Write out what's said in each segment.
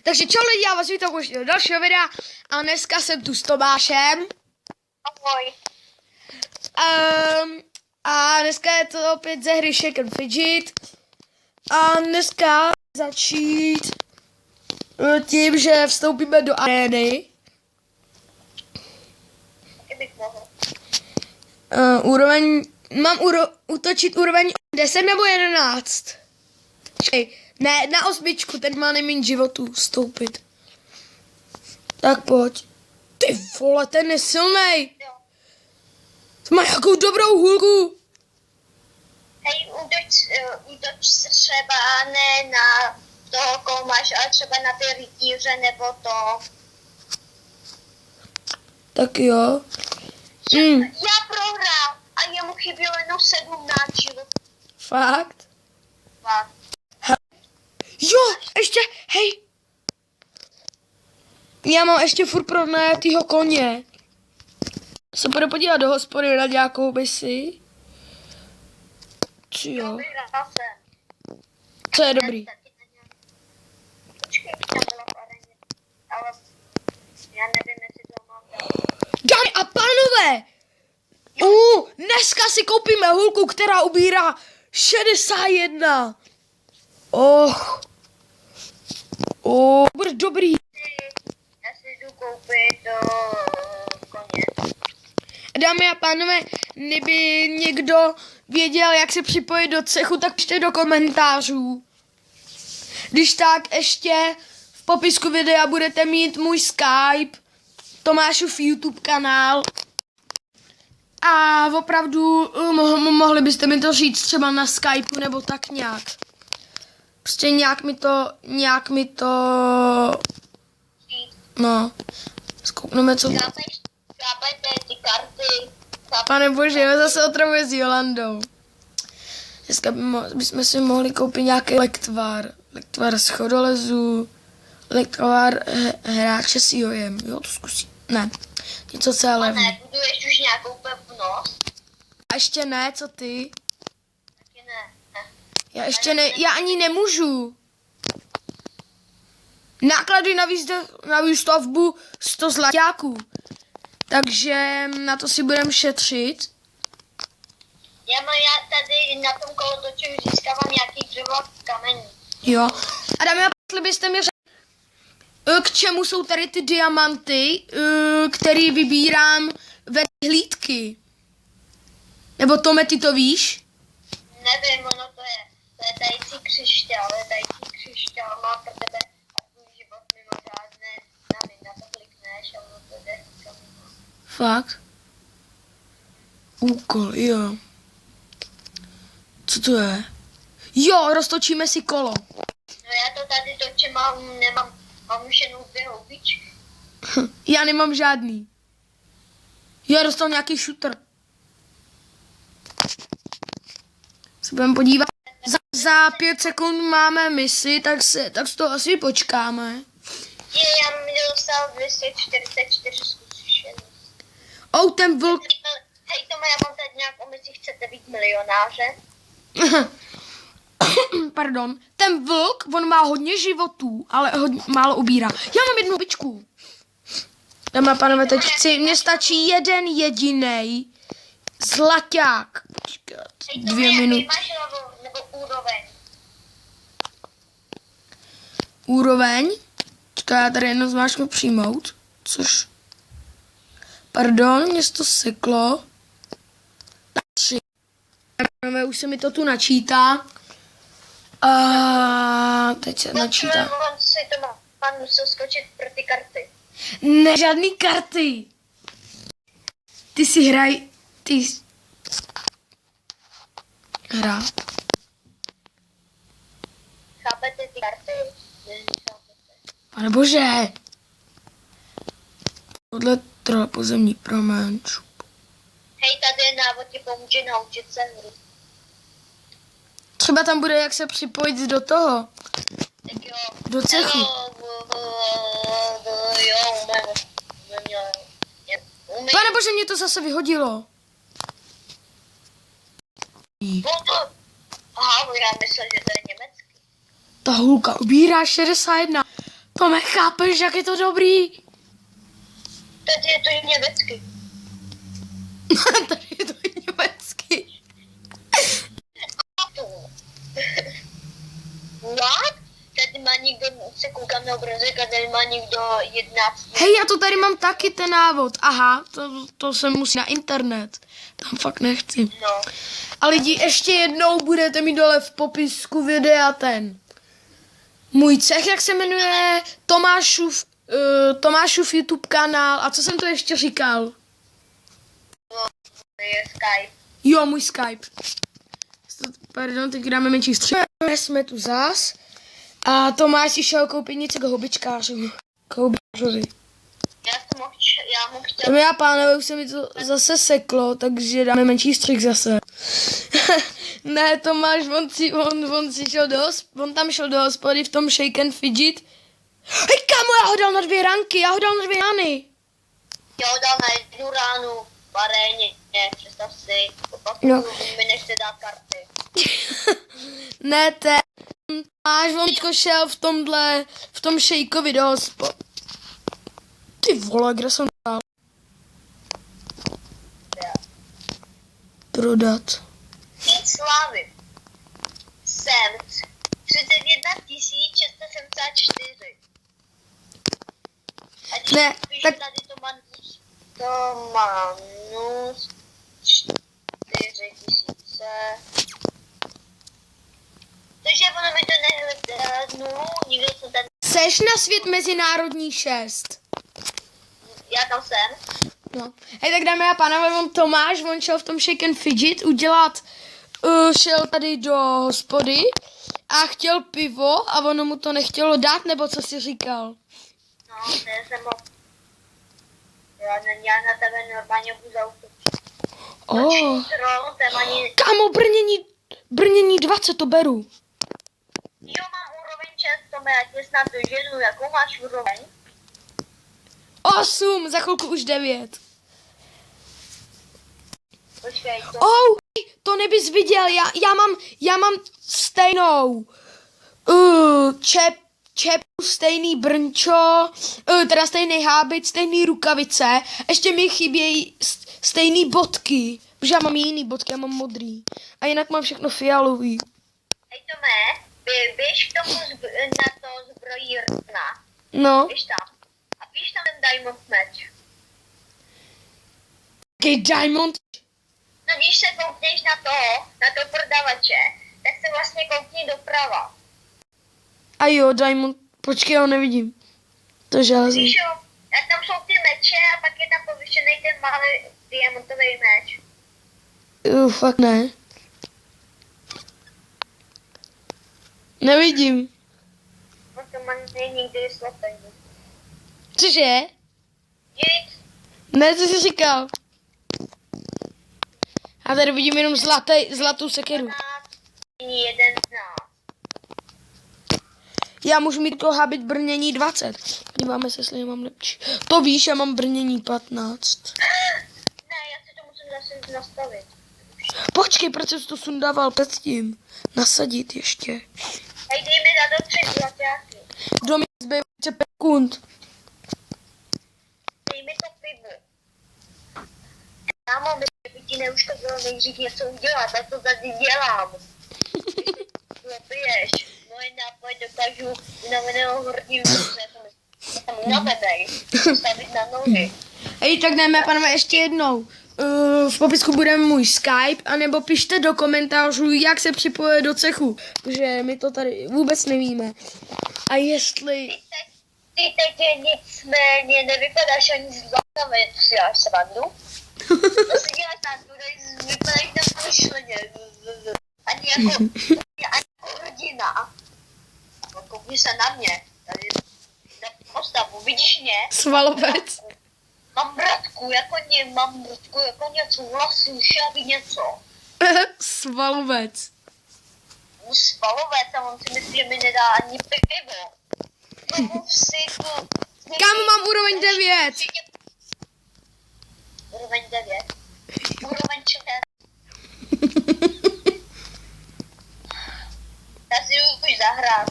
Takže čau lidi, já vás vítám už do dalšího videa a dneska jsem tu s Tomášem. Ahoj. A dneska je to opět ze hry Shake and Fidget. A dneska začít tím, že vstoupíme do arény. Kdybych mohl. Mám útočit úroveň 10 nebo 11? Ne, na 8, ten má nejméně životů vstoupit. Tak pojď. Ty vole, ten je silnej. Jo. To má jakou dobrou hůlku. Hej, útoč třeba ne na toho, koho máš, ale třeba na ty rytíře nebo to. Tak jo. Já prohrál a jemu chybělo jenom 17 životů. Fakt? Fakt. Jo, ještě, hej. Já mám ještě furt pronajatýho koně. Se půjde podívat do hospody na nějakou misi. Co jo? Vyhrál jsem. Co je dobrý? Počkej, tam byla v aréně. Ale já nevím, jestli to mám dát. Dámy a pánové! Dneska si koupíme hůlku, která ubírá 61. Bude dobrý. Já si jdu koupit koně. Dámy a pánové, kdyby někdo věděl, jak se připojit do cechu, tak pište do komentářů. Když tak ještě v popisku videa budete mít můj Skype, Tomášův YouTube kanál. A opravdu mohli byste mi to říct třeba na Skypeu nebo tak nějak. Prostě nějak mi to, no, zkoukneme co. Chápete ty karty. Pane bože, já zase otravuje s Jolandou. Dneska bychom si mohli koupit nějaký lektvar. Lektvar schodolezu, lektvar hráče s jojem. Jo, to zkusím. Ne, něco celé levné. Ne, buduješ už nějakou pevnost? A ještě ne, co ty? Taky ne. Já ještě ne, já ani nemůžu. Náklady na výstavbu 100 zlaťáků. Takže na to si budeme šetřit. Já tady na tom kolotoči získávám nějaký dřevo a kamení. Jo. A dámy a pánové, byste mi řekli, k čemu jsou tady ty diamanty, který vybírám ve hlídky? Nebo Tome, ty to víš? Nevím, ono to je tající křišťál, má pro tebe a tvůj život mimořádné znamy, na to klikneš a ono to jde kamení. Fakt? Úkol, jo. Co to je? Jo, roztočíme si kolo. No já to tady točím a mám už jenom 2 houbičky. Já nemám žádný. Já dostal nějaký shooter. Se budeme podívat. Za 5 sekund máme misi, tak z toho asi počkáme. Já mi dostal 244 zkušenost. Ten vlk. Hej Tome, já mám tady nějakou misi, chcete být milionáře? Pardon. Ten vlk, on má hodně životů, ale málo ubírá. Já mám 1 bičku. Dámy a pánové, teď mně stačí jeden jedinej zlaťák. Počkat, Hej 2 Tome, minuty. jaký máš level nebo úroveň? Úroveň. Čeká, já tady jedno zmáčknu přijmout. Což. Pardon, mě to seklo. Tak 3. Už se mi to tu načítá. A teď se načítá. On si to pan musel skočit pro ty karty. Ne, žádný karty. Ty si hraj. Hra. Chápete ty karty? Pane bože. Podle pozemní promen. Hej, tady je návod, ti pomůže naučit se hru. Třeba tam bude, jak se připojit do toho. Tak jo. Do cechu. Jo, umím. Pane bože, mě to zase vyhodilo. Aha, já myslel, že to je německý. Ta hůlka ubírá 61. Tome, chápeš, jak je to dobrý? Tady je to německy. Tady je to německy. What? Tady má někdo, se koukám na obrazek a tady má někdo 11. Hej, já to tady mám taky ten návod. Aha, to se musí na internet. Tam fakt nechci. No. A lidi, ještě jednou budete mít dole v popisku videa ten můj cech, jak se jmenuje, Tomášův YouTube kanál. A co jsem to ještě říkal? To je Skype. Jo, můj Skype. Pardon, teď dáme menší střih. Jsme tu zás. A Tomáš si šel koupit něco k houbičkářu. K houbičkářovi. Já mu chtěl. Dámy a pánové, už se mi to zase seklo, takže dáme menší střih zase. Ne, Tomáš, on si šel on tam šel do hospody v tom shake and fidget. Hej, kámo, já ho dal na 2 ranky, já ho dal na 2 rany. Já ho dal na 1 ránu v aréně, představ si. No. Mi nechce dát karty. Ne, Tomáš, on teďko šel v tom shakeovi do hospody. Ty vole, kde jsem dal? Prodat. Tým slávy. Jsem 31 674. A když Ne, píšu tak- tady to manus 4000. Takže ono mi to nehledá nulu, nikdo jsem tady, Seš na svět mezinárodní 6. já tam jsem. No. Hej, tak dáme a pánové, Tomáš, on šel v tom shake and fidget udělat, šel tady do hospody a chtěl pivo a ono mu to nechtělo dát, nebo co jsi říkal? No, to jsem ho. Já na tebe normálně budu zautočit. Oh. Jsem ani. Kámo, brnění 20 to beru. Jo, mám úroveň 6, to já tě snad doženu, jakou máš úroveň? 8, za chvilku už 9. Počkej, to. Oh, to nebys viděl, já mám stejnou čepu, stejný brnčo, teda stejný hábit, stejný rukavice, ještě mi chybějí stejný bodky, protože já mám jiný bodky, já mám modrý. A jinak mám všechno fialový. Hej, Tome, běž k tomu na to zbrojírna. No, Běž tam. A píš tam ten diamond meč. jaký diamond? No když se koukneš na to prodavače, tak se vlastně koukni doprava. A jo, diamond, počkej, já ho nevidím. To železný. Víš jo, jak tam jsou ty meče a pak je tam povyšený ten malý diamantový meč. Fakt ne. Nevidím. No to má někdy slepý. Cože? Nic. Ne, co jsi říkal? Já tady vidím jenom zlatou sekeru. 11. Já můžu mít to habit brnění 20. Díváme se, jestli mám lepší. To víš, já mám brnění 15. Ne, já si to musím zase nastavit. Počkej, proč jsi to sundával předtím? Nasadit ještě. Hej, dej mi na to 3 zlaťáky. Do mě zbývá 5 sekund. Dej mi to pivo. Kámo, by ti neuškodilo nejdřív něco udělat, tak to tady dělám. Piješ. Moje nápoj dokážu unaveného hrdím jsem unavenej. Stavit na nohy. Hej, tak jdeme, panové, ještě jednou. V popisku bude můj Skype, anebo pište do komentářů, jak se připojit do cechu, protože my to tady vůbec nevíme. A jestli... Ty teď nicméně nevypadáš ani zlatavě, si děláš srandu. To si děláš srandu, vypadáš na myšleně. Ani jako rodina. Koukni se na mě, tady na postavu, vidíš mě? Svalovec. Mám bratku jako něco, vlasů, šaty, něco. Svalovec. Spalovec a on si myslí, že mi nedá ani pivo. No, Kámo, mám úroveň 9. Úroveň 9. Úroveň 6. Já si jdu už zahrát.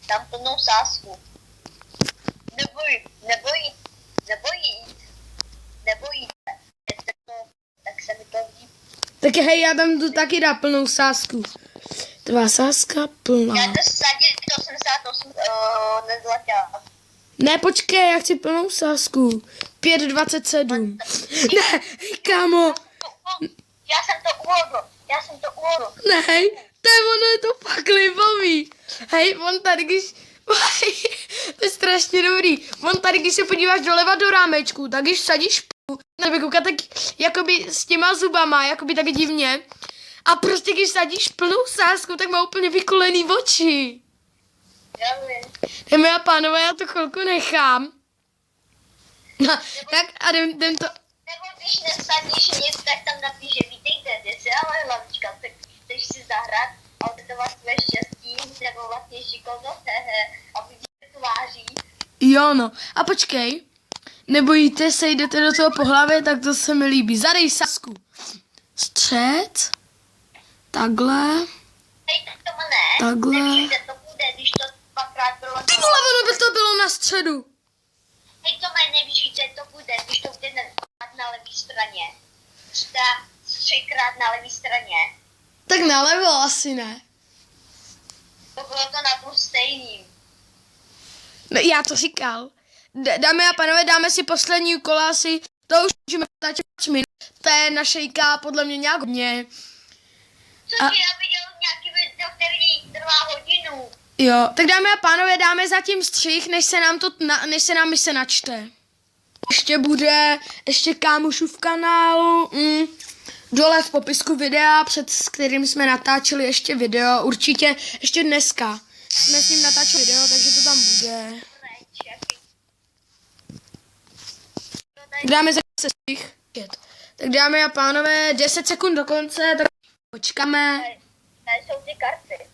Tam plnou sásku. Nebojíte. Tak se mi to líbí. Tak hej, já tam jdu taky dát plnou sázku. Tvá sázka plná. Já to sadit 88 nezlatá. Ne, počkej, já chci plnou sázku. 5,27. Ne, kámo. Já jsem to uhodl. Ne, hej, to je ono, je to fakt libový. Hej, on tady, když... to je strašně dobrý. On tady, když se podíváš doleva do rámečku, tak když sadíš p***u, nebo koukat tak jakoby s těma zubama, jakoby tak divně. A prostě když sadíš plnou sázku, tak má úplně vykulený oči. Já vím. Dámy a pánové, já to chvilku nechám. No, tak a jdem to... Nebo když nesadíš nic, tak tam napíše, vítejte, kde se ale hlavička, tak chceš si zahrát a odetovat své štěstí, nebo vlastně šikovnost, a vidíte tváří. Jo, no. A počkej. Nebojíte se, jdete do toho po hlavě, tak to se mi líbí. Zadej sázku. Střed. Takhle. Hej, tak tomu ne. Takhle. Nevíš, že to bude, když to dvakrát bylo. Ty vole, ono by to bylo na středu. Hej, to nevíš, že to bude, když to bude na levé straně. Třikrát na levé straně. Tak nalevo asi ne. To bylo to na půl stejným. No, já to říkal. Dámy a pánové, dáme si poslední kola asi. To už můžeme natáčet 5 minut. To je našejká podle mě nějak hodně. Což já viděl nějaký video, který trvá hodinu. Jo, tak dámy a pánové, dáme zatím střih, než se nám mise načte. Ještě bude, kámošův kanál, dole v popisku videa, s kterým jsme natáčeli ještě video, určitě ještě dneska. Jsme s ním natáčeli video, takže to tam bude. Dáme zase střih. Tak dámy a pánové, 10 sekund do konce, tak počkáme. Tady jsou ty karty.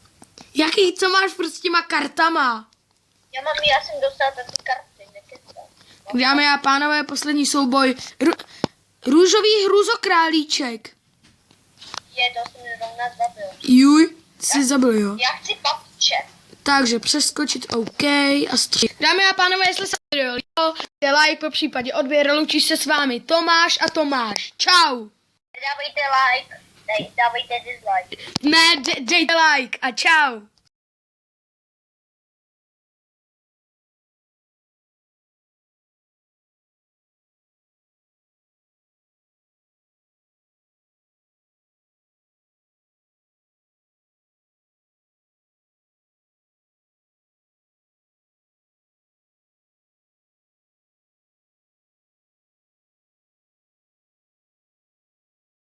Jaký, co máš furt s těma kartama? Já jsem dostala ty karty, nekecám. Tak dámy a pánové, poslední souboj. Růžový hruzokrálíček. To jsem zrovna zabil. Juj, jsi zabil, jo. Já chci papíče. Takže přeskočit OK a střih. Dámy a pánové, jestli se video líbilo, dejte like, po případě odběr, loučí se s vámi Tomáš a Tomáš. Čau. Dávejte like, dávejte dislike. Ne, dejte like a čau.